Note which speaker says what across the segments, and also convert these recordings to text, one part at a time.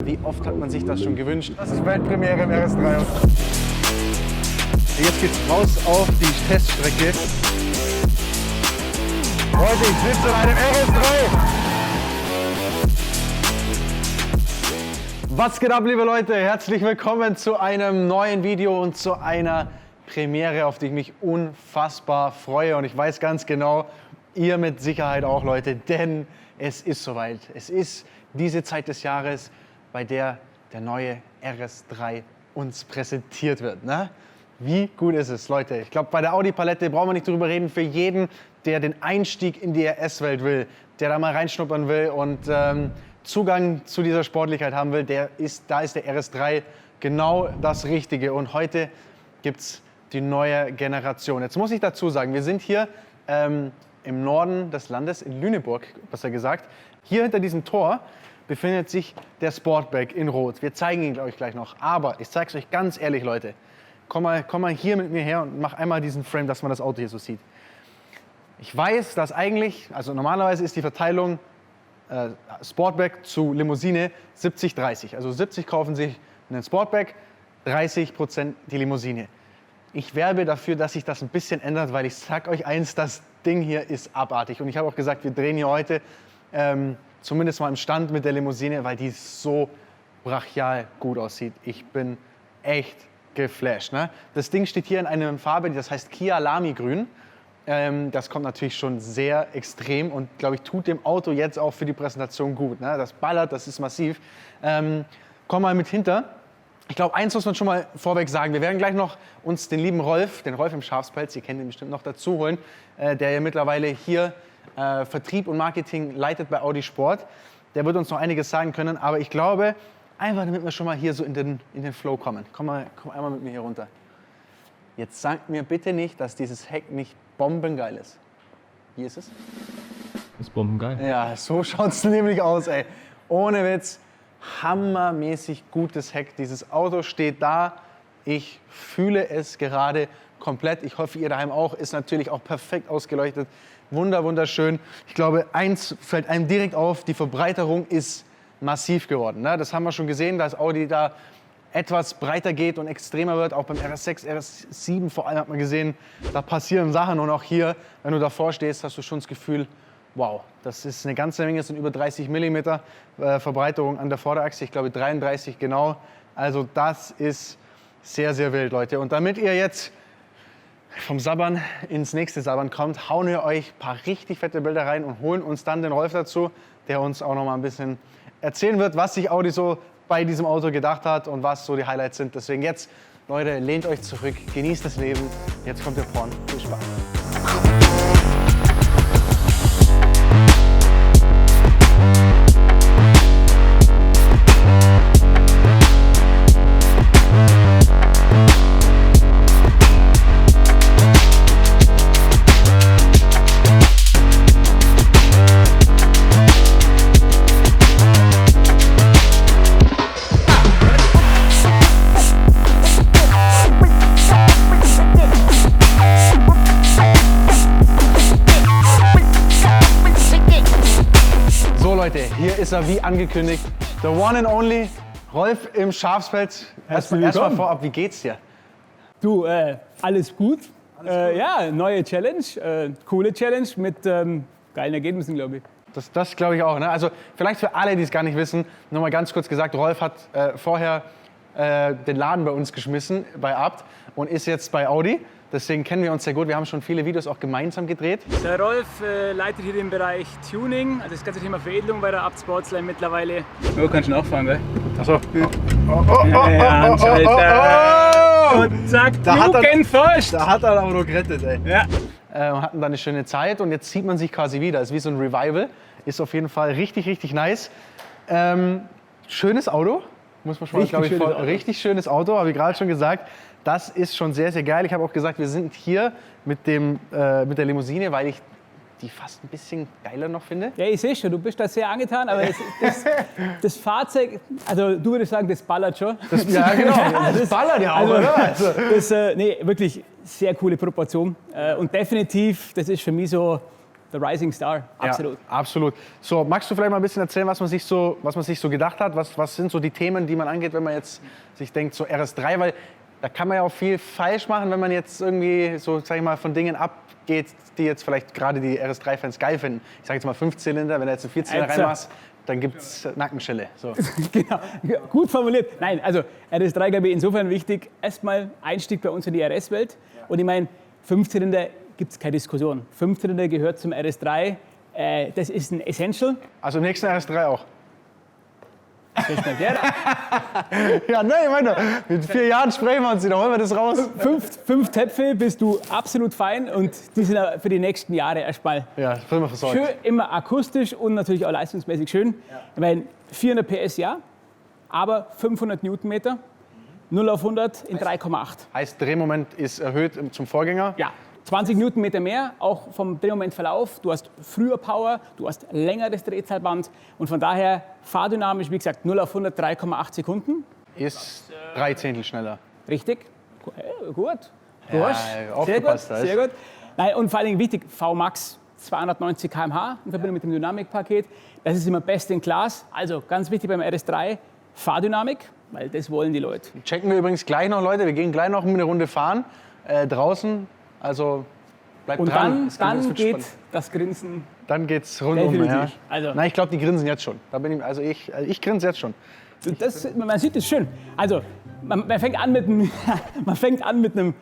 Speaker 1: Wie oft hat man sich das schon gewünscht? Das ist Weltpremiere im RS3. Jetzt geht's raus auf die Teststrecke. Leute, ich sitze in einem RS3. Was geht ab, liebe Leute? Herzlich willkommen zu einem neuen Video und zu einer Premiere, auf die ich mich unfassbar freue. Und ich weiß ganz genau, ihr mit Sicherheit auch, Leute, denn es ist soweit. Es ist diese Zeit des Jahres, bei der der neue RS3 uns präsentiert wird. Ne? Wie gut ist es, Leute? Ich glaube, bei der Audi-Palette brauchen wir nicht drüber reden. Für jeden, der den Einstieg in die RS-Welt will, der da mal reinschnuppern will und Zugang zu dieser Sportlichkeit haben will, da ist der RS3 genau das Richtige. Und heute gibt es die neue Generation. Jetzt muss ich dazu sagen, wir sind hier im Norden des Landes, in Lüneburg, besser gesagt. Hier hinter diesem Tor befindet sich der Sportback in Rot. Wir zeigen ihn, glaube ich, gleich noch. Aber ich zeige es euch ganz ehrlich, Leute. Komm mal hier mit mir her und mach einmal diesen Frame, dass man das Auto hier so sieht. Ich weiß, dass eigentlich, also normalerweise ist die Verteilung Sportback zu Limousine 70-30. Also 70 kaufen sich einen Sportback, 30% die Limousine. Ich werbe dafür, dass sich das ein bisschen ändert, weil ich sag euch eins, das Ding hier ist abartig. Und ich habe auch gesagt, wir drehen hier heute zumindest mal im Stand mit der Limousine, weil die so brachial gut aussieht. Ich bin echt geflasht. Ne? Das Ding steht hier in einer Farbe, das heißt Kia Lamy Grün. Das kommt natürlich schon sehr extrem und, glaube ich, tut dem Auto jetzt auch für die Präsentation gut. Ne? Das ballert, das ist massiv. Komm mal mit hinter. Ich glaube, eins muss man schon mal vorweg sagen. Wir werden gleich noch uns den lieben Rolf, den Rolf im Schafspelz, ihr kennt ihn bestimmt noch, dazu holen, der ja mittlerweile hier Vertrieb und Marketing leitet bei Audi Sport. Der wird uns noch einiges sagen können, aber ich glaube, einfach damit wir schon mal hier so in den Flow kommen. Komm einmal mit mir hier runter. Jetzt sagt mir bitte nicht, dass dieses Heck nicht bombengeil ist. Wie ist es?
Speaker 2: Ist bombengeil.
Speaker 1: Ja, so schaut es nämlich aus, ey. Ohne Witz, hammermäßig gutes Heck. Dieses Auto steht da. Ich fühle es gerade komplett. Ich hoffe, ihr daheim auch. Ist natürlich auch perfekt ausgeleuchtet. Wunderschön. Ich glaube, eins fällt einem direkt auf, die Verbreiterung ist massiv geworden. Ne? Das haben wir schon gesehen, dass Audi da etwas breiter geht und extremer wird. Auch beim RS6, RS7 vor allem hat man gesehen, da passieren Sachen. Und auch hier, wenn du davor stehst, hast du schon das Gefühl, wow, das ist eine ganze Menge. Es sind über 30 mm Verbreiterung an der Vorderachse. Ich glaube 33 genau. Also das ist sehr, sehr wild, Leute. Und damit ihr jetzt vom Sabbern ins nächste Sabbern kommt, hauen wir euch ein paar richtig fette Bilder rein und holen uns dann den Rolf dazu, der uns auch noch mal ein bisschen erzählen wird, was sich Audi so bei diesem Auto gedacht hat und was so die Highlights sind. Deswegen jetzt, Leute, lehnt euch zurück, genießt das Leben. Jetzt kommt der Porn. Viel Spaß. Leute, hier ist er wie angekündigt, the one and only Rolf im Schafspelz. Erstmal vorab, wie geht's dir?
Speaker 3: Du, alles gut. Ja, neue Challenge, coole Challenge mit geilen Ergebnissen, glaube ich.
Speaker 1: Das glaube ich auch. Ne? Also vielleicht für alle, die es gar nicht wissen, nochmal ganz kurz gesagt, Rolf hat vorher den Laden bei uns geschmissen, bei Abt, und ist jetzt bei Audi. Deswegen kennen wir uns sehr gut. Wir haben schon viele Videos auch gemeinsam gedreht.
Speaker 3: Der Rolf leitet hier den Bereich Tuning, also das ganze Thema Veredelung bei der Abt Sportsline mittlerweile. Oh, kannst du auch fahren, gell?
Speaker 1: Achso.
Speaker 3: Und zack, Jugendfest!
Speaker 1: Da hat er aber noch gerettet, ey.
Speaker 3: Ja.
Speaker 1: Hatten da eine schöne Zeit und jetzt sieht man sich quasi wieder. Ist wie so ein Revival. Ist auf jeden Fall richtig nice. Schönes Auto, muss man schon mal, glaube ich, richtig schönes Auto, habe ich gerade schon gesagt. Das ist schon sehr, sehr geil. Ich habe auch gesagt, wir sind hier mit der Limousine, weil ich die fast ein bisschen geiler noch finde.
Speaker 3: Ja, ich sehe schon, du bist da sehr angetan, aber das Fahrzeug, also du würdest sagen, das ballert schon.
Speaker 1: Ja, genau, das ballert ja auch, oder?
Speaker 3: Nee, wirklich sehr coole Proportion und definitiv, das ist für mich so the Rising Star, absolut.
Speaker 1: Ja, absolut. So, magst du vielleicht mal ein bisschen erzählen, was man sich so gedacht hat? Was sind so die Themen, die man angeht, wenn man jetzt sich denkt, so RS3, weil da kann man ja auch viel falsch machen, wenn man jetzt irgendwie so, sag ich mal, von Dingen abgeht, die jetzt vielleicht gerade die RS3-Fans geil finden. Ich sage jetzt mal 5-Zylinder, wenn du jetzt einen 4-Zylinder reinmachst, dann gibt es Nackenschelle. So.
Speaker 3: Genau, gut formuliert. Nein, also RS3, glaube ich, insofern wichtig. Erstmal Einstieg bei uns in die RS-Welt. Und ich meine, 5-Zylinder gibt es keine Diskussion. 5-Zylinder gehört zum RS3. Das ist ein Essential.
Speaker 1: Also im nächsten RS3 auch.
Speaker 3: Ja,
Speaker 1: Ja, nein, ich meine, mit 4 Jahren sprechen wir uns wieder, holen wir das raus.
Speaker 3: 5 Töpfe bist du absolut fein und die sind auch für die nächsten Jahre erstmal
Speaker 1: Ja, das können wir versorgt.
Speaker 3: schön, immer akustisch und natürlich auch leistungsmäßig schön. Ich meine, 400 PS ja, aber 500 Newtonmeter, 0 auf 100 in 3,8.
Speaker 1: Heißt, Drehmoment ist erhöht zum Vorgänger.
Speaker 3: Ja, 20 Newtonmeter mehr, auch vom Drehmomentverlauf. Du hast früher Power, du hast längeres Drehzahlband und von daher fahrdynamisch, wie gesagt, 0 auf 100 3,8 Sekunden.
Speaker 1: Ist 3 Zehntel schneller.
Speaker 3: Richtig? Gut. Du
Speaker 1: Ja,
Speaker 3: hast sehr gut,
Speaker 1: aufgepasst,
Speaker 3: sehr gut. Nein, und vor allen Dingen wichtig, VMAX 290 km/h in Verbindung mit dem Dynamikpaket. Das ist immer best in class. Also ganz wichtig beim RS3, Fahrdynamik, weil das wollen die Leute.
Speaker 1: Checken wir übrigens gleich noch, Leute. Wir gehen gleich noch eine Runde fahren draußen. Also bleibt
Speaker 3: Und
Speaker 1: dran.
Speaker 3: dann
Speaker 1: wird
Speaker 3: geht
Speaker 1: spannend.
Speaker 3: das Grinsen.
Speaker 1: Dann geht's rundum. Ja.
Speaker 3: Definitiv. Also-
Speaker 1: Nein, ich glaube, die grinsen jetzt schon. Da bin ich grinse jetzt schon.
Speaker 3: Man sieht es schön. Also man fängt an mit einem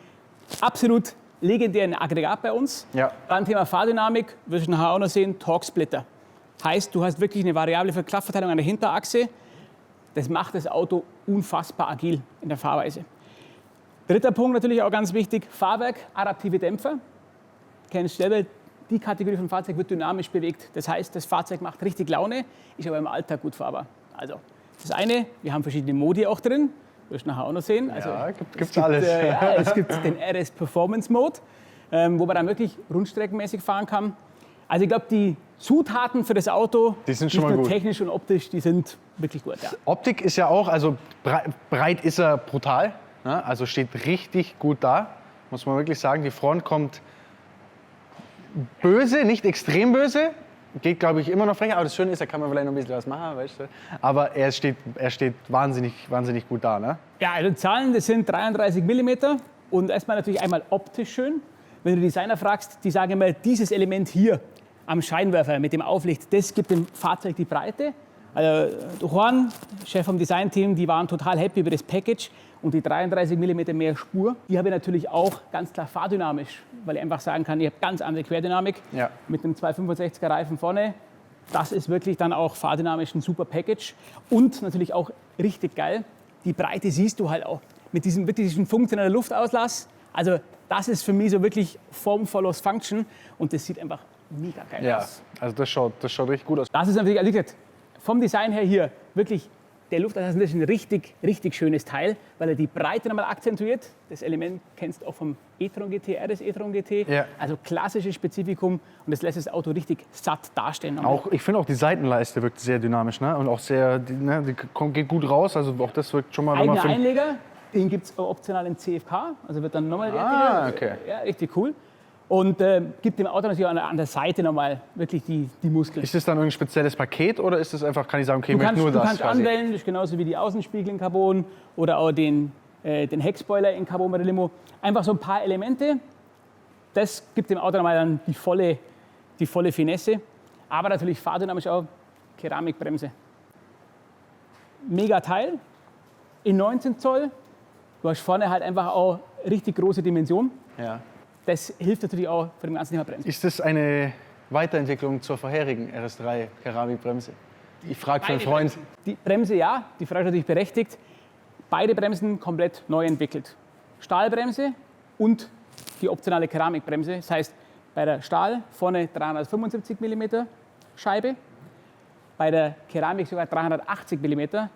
Speaker 3: absolut legendären Aggregat bei uns.
Speaker 1: Ja.
Speaker 3: Dann Thema Fahrdynamik, wirst du nachher auch noch sehen, Torque-Splitter. Heißt, du hast wirklich eine variable Kraftverteilung an der Hinterachse. Das macht das Auto unfassbar agil in der Fahrweise. Dritter Punkt natürlich auch ganz wichtig, Fahrwerk, adaptive Dämpfer. Kennst du selber, die Kategorie von Fahrzeug wird dynamisch bewegt. Das heißt, das Fahrzeug macht richtig Laune, ist aber im Alltag gut fahrbar. Also das eine, wir haben verschiedene Modi auch drin, wirst du nachher auch noch sehen. Also,
Speaker 1: Ja, gibt's alles.
Speaker 3: es gibt den RS Performance Mode, wo man dann wirklich rundstreckenmäßig fahren kann. Also ich glaube, die Zutaten für das Auto,
Speaker 1: Die sind schon
Speaker 3: nicht
Speaker 1: mal
Speaker 3: nur
Speaker 1: gut.
Speaker 3: technisch und optisch, die sind wirklich gut. Ja.
Speaker 1: Optik ist ja auch, also breit ist er brutal. Ne? Also steht richtig gut da, muss man wirklich sagen. Die Front kommt böse, nicht extrem böse. Geht, glaube ich, immer noch frech. Aber das Schöne ist, da kann man vielleicht noch ein bisschen was machen, weißt du. Aber er steht wahnsinnig gut da. Ne?
Speaker 3: Ja, also Zahlen, das sind 33 mm und erstmal natürlich einmal optisch schön. Wenn du Designer fragst, die sagen immer, dieses Element hier am Scheinwerfer mit dem Auflicht, das gibt dem Fahrzeug die Breite. Also Juan, Chef vom Designteam, die waren total happy über das Package und die 33 mm mehr Spur. Die habe ich natürlich auch ganz klar fahrdynamisch, weil ich einfach sagen kann, ich habe ganz andere Querdynamik
Speaker 1: Ja.
Speaker 3: mit einem 265er Reifen vorne. Das ist wirklich dann auch fahrdynamisch ein super Package und natürlich auch richtig geil. Die Breite siehst du halt auch mit diesem funktionellen Luftauslass. Also das ist für mich so wirklich Form follows Function und das sieht einfach mega geil
Speaker 1: Ja,
Speaker 3: aus.
Speaker 1: also das schaut richtig gut aus.
Speaker 3: Das ist natürlich, also wie gesagt, vom Design her hier wirklich der Luftauslass ist ein richtig, richtig schönes Teil, weil er die Breite nochmal akzentuiert. Das Element kennst du auch vom e-tron GT, RS e-tron GT.
Speaker 1: Ja.
Speaker 3: Also klassisches Spezifikum und das lässt das Auto richtig satt darstellen.
Speaker 1: Ich finde auch die Seitenleiste wirkt sehr dynamisch, ne? Und auch sehr, die geht gut raus. Also auch das wirkt schon mal.
Speaker 3: Eigener Einleger, den gibt es optional im CFK, also wird dann nochmal wertiger.
Speaker 1: Okay.
Speaker 3: Ja, richtig cool. Und gibt dem Auto natürlich auch an der Seite nochmal wirklich die Muskeln.
Speaker 1: Ist das dann irgendein spezielles Paket oder ist das einfach, kann ich sagen, okay, ich möchte nur
Speaker 3: Du
Speaker 1: das
Speaker 3: kannst
Speaker 1: quasi?
Speaker 3: anwählen, das ist genauso wie die Außenspiegel in Carbon oder auch den Heckspoiler in Carbon bei der Limo. Einfach so ein paar Elemente. Das gibt dem Auto nochmal dann die volle Finesse. Aber natürlich fahrdynamisch auch Keramikbremse. Mega Teil in 19 Zoll. Du hast vorne halt einfach auch richtig große Dimension.
Speaker 1: Ja.
Speaker 3: Das hilft natürlich auch für den ganzen Thema Bremse.
Speaker 1: Ist das eine Weiterentwicklung zur vorherigen RS3 Keramikbremse? Ich frage für einen Freund.
Speaker 3: Die Bremse ja, die Frage ist natürlich berechtigt. Beide Bremsen komplett neu entwickelt. Stahlbremse und die optionale Keramikbremse. Das heißt, bei der Stahl vorne 375 mm Scheibe, bei der Keramik sogar 380 mm.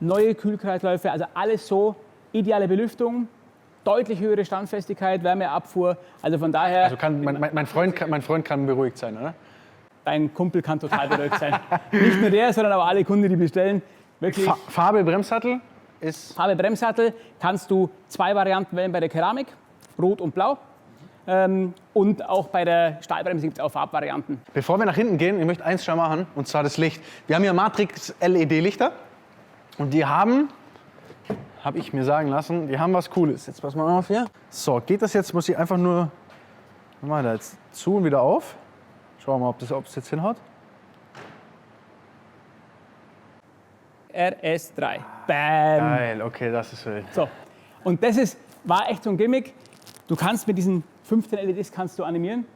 Speaker 3: Neue Kühlkreisläufe, also alles so, ideale Belüftung, deutlich höhere Standfestigkeit, Wärmeabfuhr. Also von daher,
Speaker 1: Also mein Freund kann beruhigt sein, oder?
Speaker 3: dein Kumpel kann total beruhigt sein. Nicht nur der, sondern auch alle Kunden, die bestellen. Wirklich.
Speaker 1: Farbe Bremssattel ist.
Speaker 3: Farbe Bremssattel kannst du 2 Varianten wählen bei der Keramik, rot und blau. Und auch bei der Stahlbremse gibt es auch Farbvarianten.
Speaker 1: Bevor wir nach hinten gehen, ich möchte eins schon machen, und zwar das Licht. Wir haben hier Matrix-LED-Lichter und die habe ich mir sagen lassen, die haben was Cooles. Jetzt pass mal auf hier. So, geht das jetzt, muss ich einfach nur, mal da jetzt zu und wieder auf. Schauen wir mal, ob es jetzt hinhaut.
Speaker 3: RS3. Bam.
Speaker 1: Geil, okay, das ist wild.
Speaker 3: So, und das war echt so ein Gimmick. Du kannst mit diesen 15 LEDs kannst du animieren. Und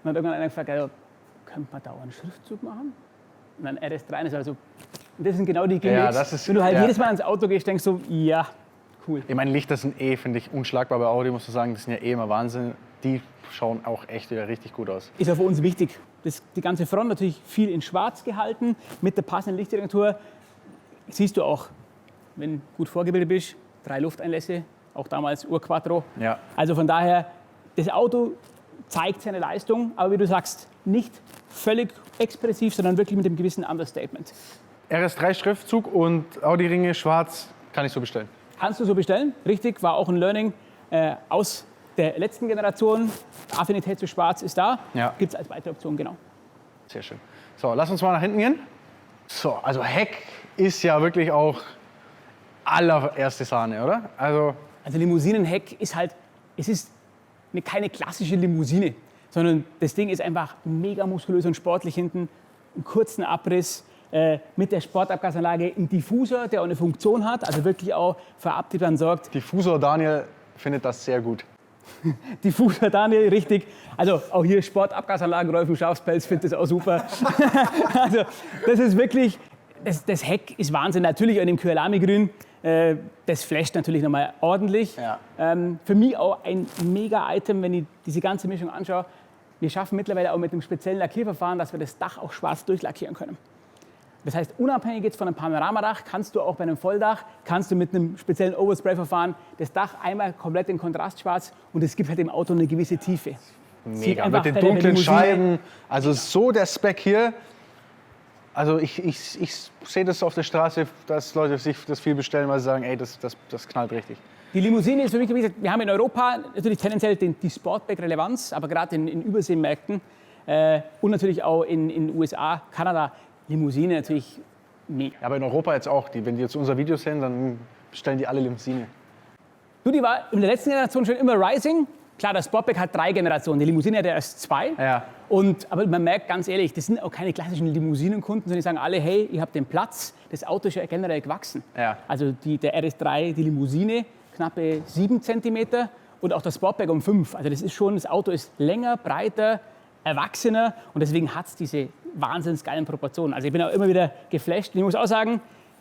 Speaker 3: dann hat irgendwann einer gefragt, ja, könnte man da auch einen Schriftzug machen? Und dann RS3 ist also, und das sind genau die Gimmicks.
Speaker 1: Ja, das ist,
Speaker 3: wenn du halt
Speaker 1: ja.
Speaker 3: jedes Mal ans Auto gehst, denkst du, ja, cool.
Speaker 1: Ich meine, Lichter sind finde ich, unschlagbar bei Audi, muss ich sagen. Das sind ja immer Wahnsinn. Die schauen auch echt wieder richtig gut aus.
Speaker 3: Ist ja für uns wichtig. Die ganze Front natürlich viel in schwarz gehalten, mit der passenden Lichtsignatur. Siehst du auch, wenn du gut vorgebildet bist, 3 Lufteinlässe, auch damals Urquattro.
Speaker 1: Ja.
Speaker 3: Also von daher, das Auto zeigt seine Leistung, aber wie du sagst, nicht völlig expressiv, sondern wirklich mit einem gewissen Understatement.
Speaker 1: RS3-Schriftzug und Audi-Ringe schwarz kann ich so bestellen.
Speaker 3: Kannst du so bestellen, richtig, war auch ein Learning aus der letzten Generation. Affinität zu schwarz ist da,
Speaker 1: Ja.
Speaker 3: gibt es als weitere Option, genau.
Speaker 1: Sehr schön. So, lass uns mal nach hinten gehen. So, also Heck ist ja wirklich auch allererste Sahne, oder? Also
Speaker 3: Limousinenheck ist halt, es ist keine klassische Limousine, sondern das Ding ist einfach mega muskulös und sportlich hinten, einen kurzen Abriss, mit der Sportabgasanlage ein Diffusor, der auch eine Funktion hat, also wirklich auch für Abtriebern sorgt.
Speaker 1: Diffusor Daniel findet das sehr gut.
Speaker 3: Diffusor Daniel, richtig. Also auch hier Sportabgasanlagen, Rolf Schafspelz findet das auch super. Also das ist wirklich, das Heck ist Wahnsinn. Natürlich in dem Kyalami-Grün, das flasht natürlich nochmal ordentlich.
Speaker 1: Ja.
Speaker 3: Für mich auch ein Mega-Item, wenn ich diese ganze Mischung anschaue. Wir schaffen mittlerweile auch mit einem speziellen Lackierverfahren, dass wir das Dach auch schwarz durchlackieren können. Das heißt, unabhängig jetzt von einem Panoramadach, kannst du auch bei einem Volldach, kannst du mit einem speziellen Overspray-Verfahren das Dach einmal komplett in Kontrastschwarz und es gibt halt dem Auto eine gewisse Tiefe. Sieht
Speaker 1: Mega,
Speaker 3: einfach
Speaker 1: mit den
Speaker 3: bei der
Speaker 1: dunklen
Speaker 3: Limousine-
Speaker 1: Scheiben. Also so der Spec hier. Also ich sehe das auf der Straße, dass Leute sich das viel bestellen, weil sie sagen, ey, das knallt richtig.
Speaker 3: Die Limousine ist für mich, wie gesagt, wir haben in Europa natürlich tendenziell die Sportback-Relevanz, aber gerade in Überseemärkten und natürlich auch in USA, Kanada, Limousine natürlich mega.
Speaker 1: Ja, aber in Europa jetzt auch. Wenn die jetzt unser Video sehen, dann bestellen die alle Limousine.
Speaker 3: Du, die war in der letzten Generation schon immer Rising. Klar, das Sportback hat 3 Generationen, die Limousine hat ja erst 2.
Speaker 1: Ja.
Speaker 3: Aber man merkt ganz ehrlich, das sind auch keine klassischen Limousinenkunden, sondern die sagen alle, hey, ihr habt den Platz, das Auto ist ja generell gewachsen.
Speaker 1: Ja.
Speaker 3: Also der RS3, die Limousine, knappe 7 cm und auch das Sportback um 5. Also das Auto ist länger, breiter, erwachsener und deswegen hat es diese wahnsinnig geilen Proportionen. Also ich bin auch immer wieder geflasht. Und ich muss auch sagen,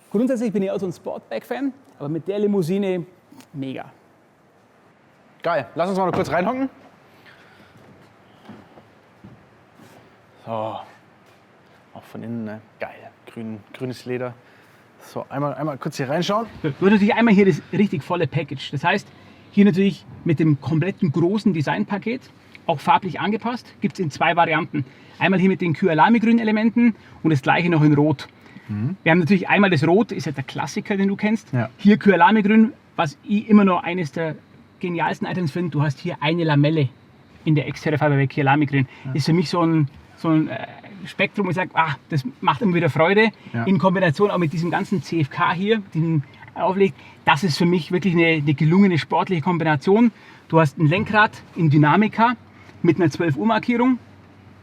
Speaker 3: grundsätzlich bin ich auch so ein Sportback-Fan, aber mit der Limousine mega.
Speaker 1: Geil. Lass uns mal noch kurz reinhocken. So. Auch von innen, ne? Geil. Grünes Leder. So, einmal kurz hier reinschauen.
Speaker 3: Du hast natürlich einmal hier das richtig volle Package. Das heißt, hier natürlich mit dem kompletten großen Designpaket, auch farblich angepasst, gibt es in 2 Varianten. Einmal hier mit den Kyalami-Grün-Elementen und das gleiche noch in Rot. Wir haben natürlich einmal das Rot, ist ja der Klassiker, den du kennst.
Speaker 1: Ja.
Speaker 3: Hier Kyalami-Grün, was ich immer noch eines der genialsten Items finde. Du hast hier eine Lamelle in der Exterieurfarbe bei Kyalami-Grün. Ist für mich so ein Spektrum, wo ich sage, das macht immer wieder Freude.
Speaker 1: Ja.
Speaker 3: In Kombination auch mit diesem ganzen CFK hier, den auflegt. Das ist für mich wirklich eine gelungene sportliche Kombination. Du hast ein Lenkrad in Dynamica mit einer 12 Uhr Markierung,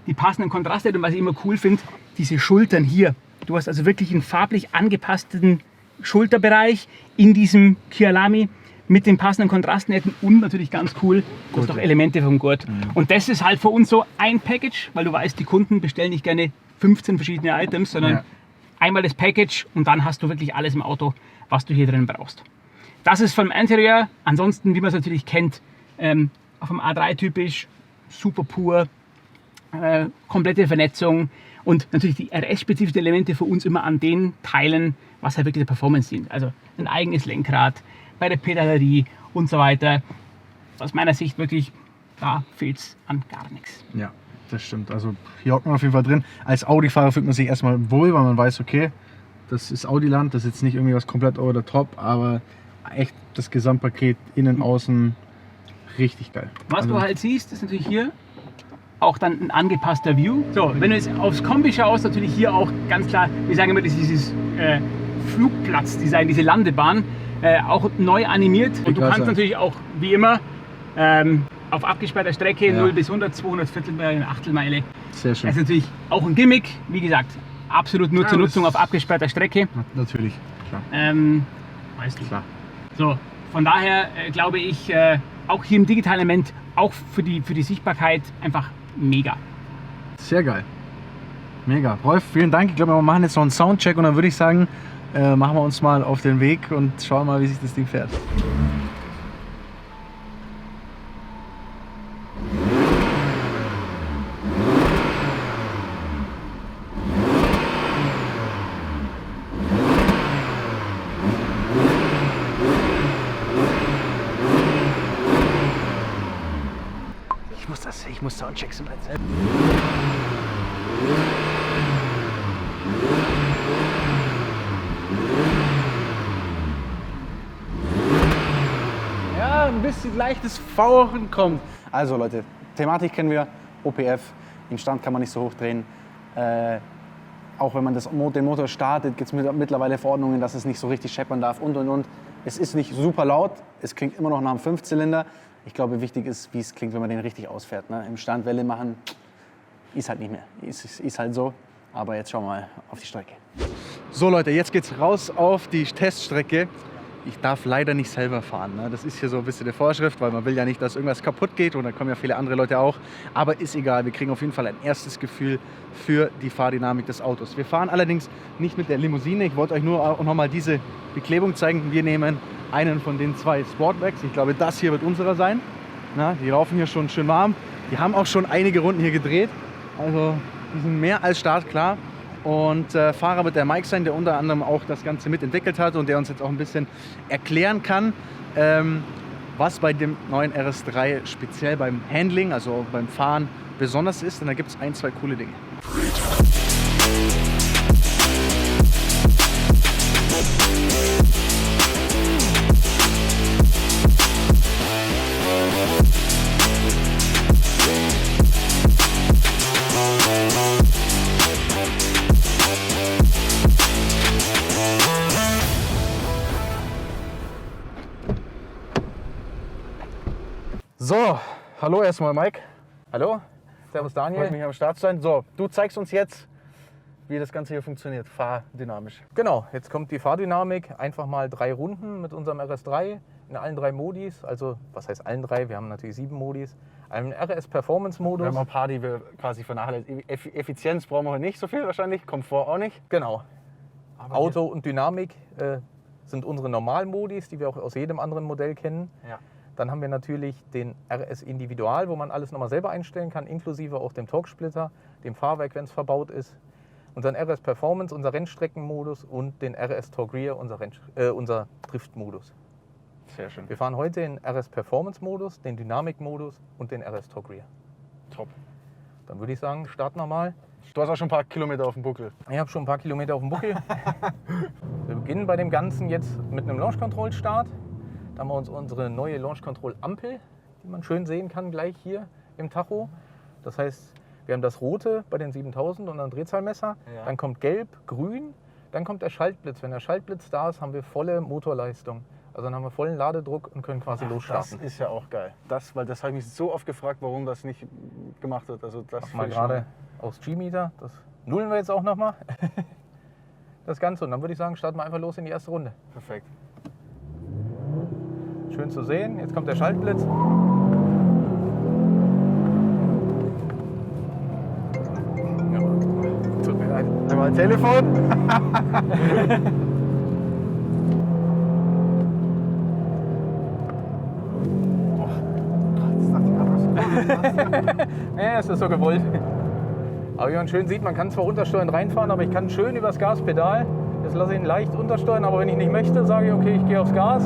Speaker 3: die passenden Kontraste und was ich immer cool finde, diese Schultern hier. Du hast also wirklich einen farblich angepassten Schulterbereich in diesem Kyalami mit den passenden Kontrastnetten und natürlich ganz cool, du hast auch Elemente vom Gurt. Und das ist halt für uns so ein Package, weil du weißt, die Kunden bestellen nicht gerne 15 verschiedene Items, sondern einmal das Package und dann hast du wirklich alles im Auto, was du hier drin brauchst. Das ist vom Interieur, ansonsten, wie man es natürlich kennt, auf dem A3 typisch, super pur, komplette Vernetzung und natürlich die RS-spezifischen Elemente für uns immer an den Teilen, was halt wirklich der Performance dient. Also ein eigenes Lenkrad, bei der Pedalerie und so weiter. Aus meiner Sicht wirklich, da fehlt es an gar nichts.
Speaker 1: Ja, das stimmt. Also hier hockt man auf jeden Fall drin. Als Audi-Fahrer fühlt man sich erstmal wohl, weil man weiß, okay, das ist Audi-Land, das ist jetzt nicht irgendwie was komplett over the top, aber echt das Gesamtpaket, innen, außen, richtig geil.
Speaker 3: Was du halt siehst, ist natürlich hier auch dann ein angepasster View. So, wenn du jetzt aufs Kombi schaust, natürlich hier auch ganz klar, wir sagen immer, das ist dieses Flugplatzdesign, diese Landebahn, auch neu animiert. Und du kannst natürlich auch, wie immer, auf abgesperrter Strecke 0 bis 100, 200 Viertelmeile, Achtelmeile.
Speaker 1: Sehr schön.
Speaker 3: Das ist natürlich auch ein Gimmick, wie gesagt, absolut nur zur Nutzung auf abgesperrter Strecke.
Speaker 1: Natürlich, klar.
Speaker 3: Weißt du.
Speaker 1: Klar.
Speaker 3: So, von daher glaube ich, auch hier im digitalen Element, auch für die Sichtbarkeit einfach mega.
Speaker 1: Sehr geil. Mega. Rolf, vielen Dank. Ich glaube, wir machen jetzt noch einen Soundcheck und dann würde ich sagen, machen wir uns mal auf den Weg und schauen mal, wie sich das Ding fährt. Ich muss Soundchecks im Netz. Ja, ein bisschen leichtes Fauchen kommt. Also Leute, Thematik kennen wir, OPF, den Stand kann man nicht so hoch drehen. Auch wenn man den Motor startet, gibt es mittlerweile Verordnungen, dass es nicht so richtig scheppern darf und. Es ist nicht super laut, es klingt immer noch nach einem 5-Zylinder. Ich glaube, wichtig ist, wie es klingt, wenn man den richtig ausfährt. Ne? Im Stand Welle machen, ist halt nicht mehr. Ist halt so. Aber jetzt schauen wir mal auf die Strecke. So Leute, jetzt geht's raus auf die Teststrecke. Ich darf leider nicht selber fahren. Ne? Das ist hier so ein bisschen eine Vorschrift, weil man will ja nicht, dass irgendwas kaputt geht und dann kommen ja viele andere Leute auch. Aber ist egal, wir kriegen auf jeden Fall ein erstes Gefühl für die Fahrdynamik des Autos. Wir fahren allerdings nicht mit der Limousine. Ich wollte euch nur auch noch mal diese Beklebung zeigen. Wir nehmen einen von den 2 Sportbacks. Ich glaube, das hier wird unserer sein. Na, die laufen hier schon schön warm. Die haben auch schon einige Runden hier gedreht. Also die sind mehr als startklar. Und Fahrer wird der Mike sein, der unter anderem auch das Ganze mitentwickelt hat und der uns jetzt auch ein bisschen erklären kann, was bei dem neuen RS3 speziell beim Handling, also beim Fahren, besonders ist. Und da gibt es 1, 2 coole Dinge. So, hallo erstmal Mike.
Speaker 4: Hallo, servus Daniel.
Speaker 1: Freut mich am Start zu sein. So, du zeigst uns jetzt, wie das Ganze hier funktioniert, fahrdynamisch.
Speaker 4: Genau, jetzt kommt die Fahrdynamik. Einfach mal 3 Runden mit unserem RS3 in allen 3 Modis. Also, was heißt allen 3? Wir haben natürlich 7 Modis. Einen RS-Performance-Modus.
Speaker 1: Wir haben ein paar, die wir quasi vernachlässigen. Effizienz brauchen wir nicht so viel wahrscheinlich, Komfort auch nicht.
Speaker 4: Genau.
Speaker 1: Aber
Speaker 4: Auto und Dynamik sind unsere Normalmodis, die wir auch aus jedem anderen Modell kennen.
Speaker 1: Ja.
Speaker 4: Dann haben wir natürlich den RS Individual, wo man alles nochmal selber einstellen kann, inklusive auch dem Torque-Splitter, dem Fahrwerk, wenn es verbaut ist. Unseren RS Performance, unser Rennstreckenmodus und den RS Torque Rear, unser Driftmodus.
Speaker 1: Sehr schön.
Speaker 4: Wir fahren heute den RS Performance Modus, den Dynamik-Modus und den RS Torque Rear.
Speaker 1: Top.
Speaker 4: Dann würde ich sagen, starten wir mal.
Speaker 1: Du hast auch schon ein paar Kilometer auf dem Buckel.
Speaker 4: Ich habe schon ein paar Kilometer auf dem Buckel. Wir beginnen bei dem Ganzen jetzt mit einem Launch Control Start. Da haben wir uns unsere neue Launch Control Ampel, die man schön sehen kann gleich hier im Tacho. Das heißt, wir haben das rote bei den 7000 und ein Drehzahlmesser.
Speaker 1: Ja.
Speaker 4: Dann kommt gelb, grün, dann kommt der Schaltblitz. Wenn der Schaltblitz da ist, haben wir volle Motorleistung. Also dann haben wir vollen Ladedruck und können quasi losstarten.
Speaker 1: Das ist ja auch geil. Weil das habe ich mich so oft gefragt, warum das nicht gemacht wird. Also das
Speaker 4: Mach mal gerade aufs G-Meter. Das nullen wir jetzt auch nochmal. Das Ganze. Und dann würde ich sagen, starten wir einfach los in die erste Runde.
Speaker 1: Perfekt.
Speaker 4: Schön zu sehen. Jetzt kommt der Schaltblitz. Ja, tut mir leid.
Speaker 1: Einmal ein Telefon.
Speaker 4: Ja, es ist so gewollt. Aber wie man schön sieht, man kann zwar untersteuern reinfahren, aber ich kann schön übers Gaspedal. Jetzt lasse ich ihn leicht untersteuern, aber wenn ich nicht möchte, sage ich, okay, ich gehe aufs Gas.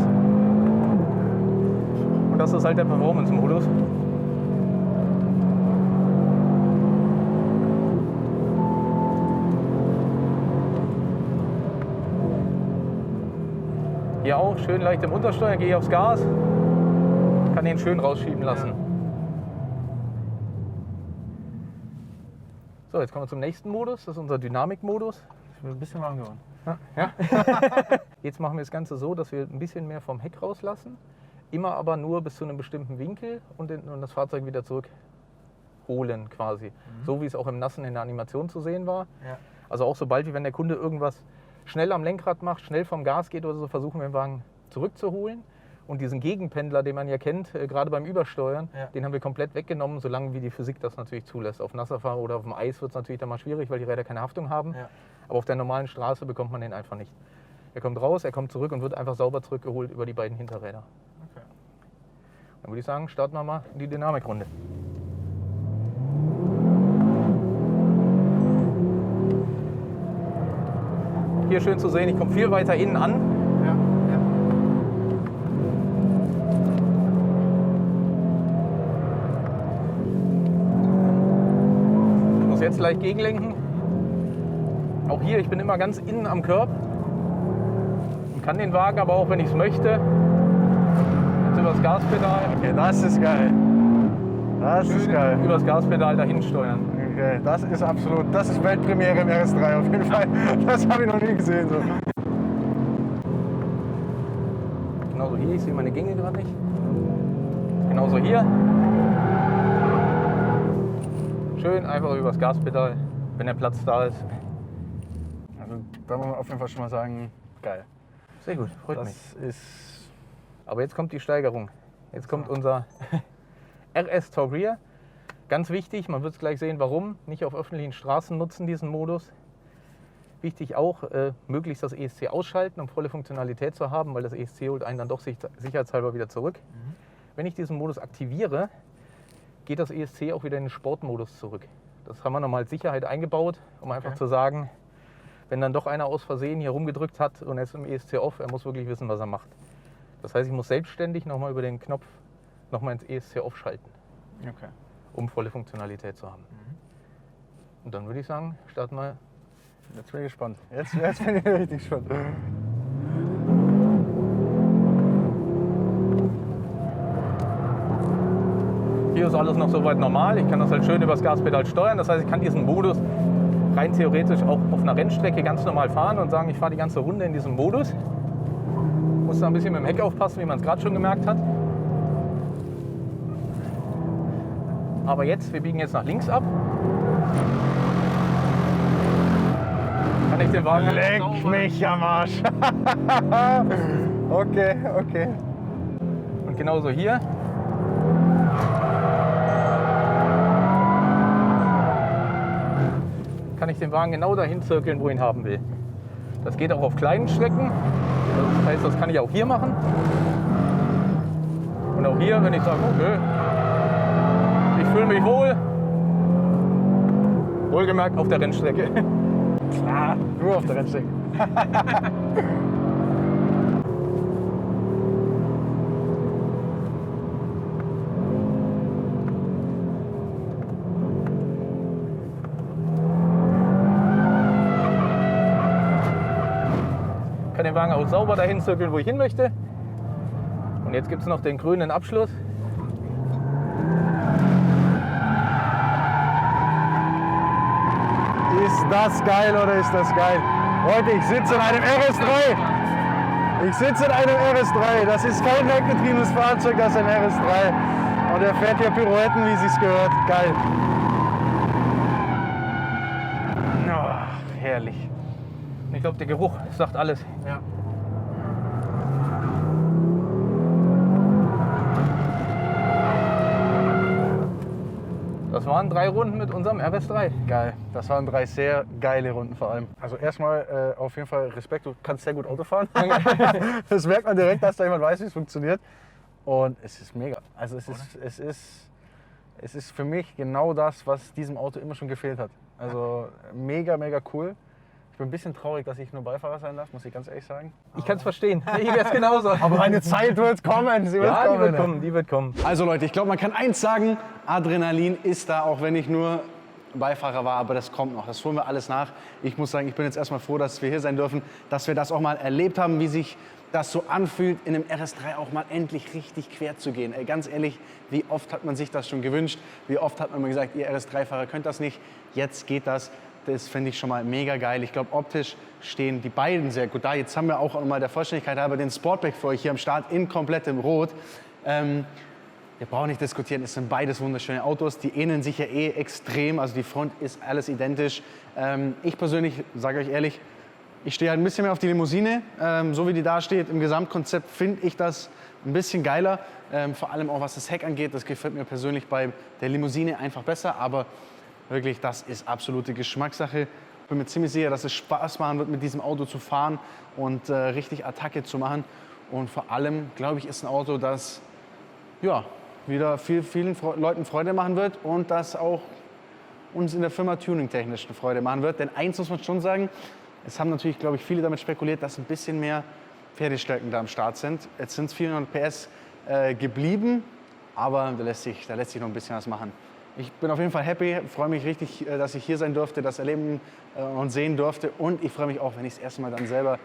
Speaker 4: Und das ist halt der Performance-Modus. Hier auch schön leicht im Untersteuern, gehe ich aufs Gas. Kann kann den schön rausschieben lassen.
Speaker 1: Ja.
Speaker 4: So, jetzt kommen wir zum nächsten Modus. Das ist unser Dynamik-Modus.
Speaker 1: Ich bin ein bisschen warm geworden.
Speaker 4: Ja. Jetzt machen wir das Ganze so, dass wir ein bisschen mehr vom Heck rauslassen. Immer aber nur bis zu einem bestimmten Winkel und das Fahrzeug wieder zurückholen quasi. So wie es auch im Nassen in der Animation zu sehen war.
Speaker 1: Ja.
Speaker 4: Also auch sobald, wie wenn der Kunde irgendwas schnell am Lenkrad macht, schnell vom Gas geht oder so, versuchen wir den Wagen zurückzuholen. Und diesen Gegenpendler, den man ja kennt, gerade beim Übersteuern, den haben wir komplett weggenommen, solange wie die Physik das natürlich zulässt. Auf nasser Fahrt oder auf dem Eis wird es natürlich dann mal schwierig, weil die Räder keine Haftung haben.
Speaker 1: Ja.
Speaker 4: Aber auf der normalen Straße bekommt man den einfach nicht. Er kommt raus, er kommt zurück und wird einfach sauber zurückgeholt über die beiden Hinterräder.
Speaker 1: Okay.
Speaker 4: Dann würde ich sagen, starten wir mal in die Dynamikrunde. Hier schön zu sehen, ich komme viel weiter innen an.
Speaker 1: Ja.
Speaker 4: Ich muss jetzt leicht gegenlenken. Auch hier, ich bin immer ganz innen am Curb und kann den Wagen aber auch, wenn ich es möchte, jetzt über das Gaspedal.
Speaker 1: Okay, das ist geil. Das ist geil.
Speaker 4: Über das Gaspedal dahin steuern.
Speaker 1: Okay, das ist absolut, das ist Weltpremiere im RS3 auf jeden Fall. Das habe ich noch nie gesehen. So.
Speaker 4: Genauso hier, ich sehe meine Gänge gerade nicht. Genauso hier. Schön einfach über das Gaspedal, wenn der Platz da ist.
Speaker 1: Also da muss man auf jeden Fall schon mal sagen, geil.
Speaker 4: Sehr gut, freut mich.
Speaker 1: Das ist,
Speaker 4: Aber jetzt kommt die Steigerung. Jetzt kommt unser RS Torque Rear. Ganz wichtig, man wird es gleich sehen, warum. Nicht auf öffentlichen Straßen nutzen diesen Modus. Wichtig auch, möglichst das ESC ausschalten, um volle Funktionalität zu haben, weil das ESC holt einen dann doch sicherheitshalber wieder zurück. Wenn ich diesen Modus aktiviere, geht das ESC auch wieder in den Sportmodus zurück. Das haben wir nochmal als Sicherheit eingebaut, um einfach zu sagen, wenn dann doch einer aus Versehen hier rumgedrückt hat und er ist im ESC off, er muss wirklich wissen, was er macht. Das heißt, ich muss selbstständig nochmal über den Knopf nochmal ins ESC off schalten,
Speaker 1: okay.
Speaker 4: um volle Funktionalität zu haben. Und dann würde ich sagen, starten wir.
Speaker 1: Jetzt bin ich gespannt. Jetzt bin ich richtig gespannt.
Speaker 4: Hier ist alles noch soweit normal. Ich kann das halt schön über das Gaspedal steuern. Das heißt, ich kann diesen Modus rein theoretisch auch auf einer Rennstrecke ganz normal fahren und sagen, ich fahre die ganze Runde in diesem Modus. Muss da ein bisschen mit dem Heck aufpassen, wie man es gerade schon gemerkt hat. Aber jetzt, wir biegen jetzt nach links ab. Kann ich den Wagen
Speaker 1: Leck mich am Arsch. Okay, okay.
Speaker 4: Und genauso hier. Kann ich den Wagen genau dahin zirkeln, wo ich ihn haben will. Das geht auch auf kleinen Strecken. Das heißt, das kann ich auch hier machen. Und auch hier, wenn ich sage, okay, ich fühle mich wohl. Wohlgemerkt auf der Rennstrecke.
Speaker 1: Klar, nur auf der Rennstrecke.
Speaker 4: Ich kann den Wagen auch sauber dahin zirkeln, wo ich hin möchte. Und jetzt gibt es noch den grünen Abschluss.
Speaker 1: Ist das geil oder ist das geil? Leute, ich sitze in einem RS3. Ich sitze in einem RS3. Das ist kein lenkgetriebenes Fahrzeug, das ist ein RS3. Und er fährt hier Pirouetten, wie sich's gehört. Geil. Oh, herrlich.
Speaker 4: Ich glaube, der Geruch sagt alles.
Speaker 1: Ja.
Speaker 4: Das waren 3 Runden mit unserem RS3.
Speaker 1: Geil. Das waren 3 sehr geile Runden vor allem. Also erstmal auf jeden Fall Respekt, du kannst sehr gut Auto fahren. Das merkt man direkt, dass da jemand weiß, wie es funktioniert. Und es ist mega. Also es ist für mich genau das, was diesem Auto immer schon gefehlt hat. Also mega, mega cool. Ich bin ein bisschen traurig, dass ich nur Beifahrer sein darf, muss ich ganz ehrlich sagen.
Speaker 4: Ich kann es verstehen. Ich wäre es genauso.
Speaker 1: Aber eine Zeit wird kommen. Sie wird
Speaker 4: Ja,
Speaker 1: kommen.
Speaker 4: die wird kommen, die wird kommen.
Speaker 1: Also Leute, ich glaube, man kann eins sagen, Adrenalin ist da, auch wenn ich nur Beifahrer war, aber das kommt noch. Das holen wir alles nach. Ich muss sagen, ich bin jetzt erstmal froh, dass wir hier sein dürfen, dass wir das auch mal erlebt haben, wie sich das so anfühlt, in einem RS3 auch mal endlich richtig quer zu gehen. Ey, ganz ehrlich, wie oft hat man sich das schon gewünscht? Wie oft hat man mir gesagt, ihr RS3-Fahrer könnt das nicht? Jetzt geht das. Das finde ich schon mal mega geil. Ich glaube, optisch stehen die beiden sehr gut da. Jetzt haben wir auch mal der Vollständigkeit halber den Sportback für euch hier am Start in komplettem Rot. Wir brauchen nicht diskutieren, es sind beides wunderschöne Autos. Die ähneln sich ja eh extrem, also die Front ist alles identisch. Ich persönlich, sage euch ehrlich, ich stehe halt ein bisschen mehr auf die Limousine. So wie die da steht, im Gesamtkonzept finde ich das ein bisschen geiler. Vor allem auch was das Heck angeht, das gefällt mir persönlich bei der Limousine einfach besser. Aber wirklich, das ist absolute Geschmackssache. Ich bin mir ziemlich sicher, dass es Spaß machen wird, mit diesem Auto zu fahren und richtig Attacke zu machen. Und vor allem, glaube ich, ist ein Auto, das ja, wieder vielen Leuten Freude machen wird und das auch uns in der Firma tuning-technisch eine Freude machen wird. Denn eins muss man schon sagen, es haben natürlich, glaube ich, viele damit spekuliert, dass ein bisschen mehr Pferdestärken da am Start sind. Jetzt sind es 400 PS geblieben, aber da lässt sich noch ein bisschen was machen. Ich bin auf jeden Fall happy, freue mich richtig, dass ich hier sein durfte, das erleben und sehen durfte. Und ich freue mich auch, wenn ich das erste Mal dann selber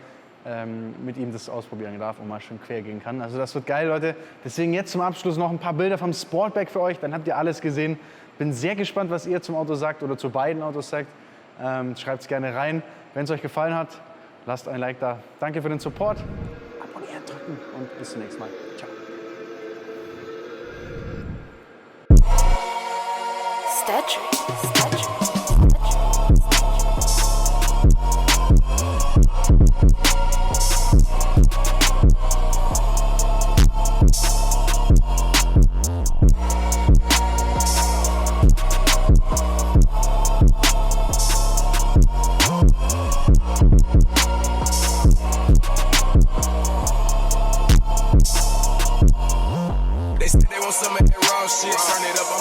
Speaker 1: mit ihm das ausprobieren darf und mal schön quer gehen kann. Also das wird geil, Leute. Deswegen jetzt zum Abschluss noch ein paar Bilder vom Sportback für euch. Dann habt ihr alles gesehen. Bin sehr gespannt, was ihr zum Auto sagt oder zu beiden Autos sagt. Schreibt es gerne rein. Wenn es euch gefallen hat, lasst ein Like da. Danke für den Support. Abonnieren drücken und bis zum nächsten Mal. Ciao.
Speaker 5: They said they want some of that raw shit, turn it up.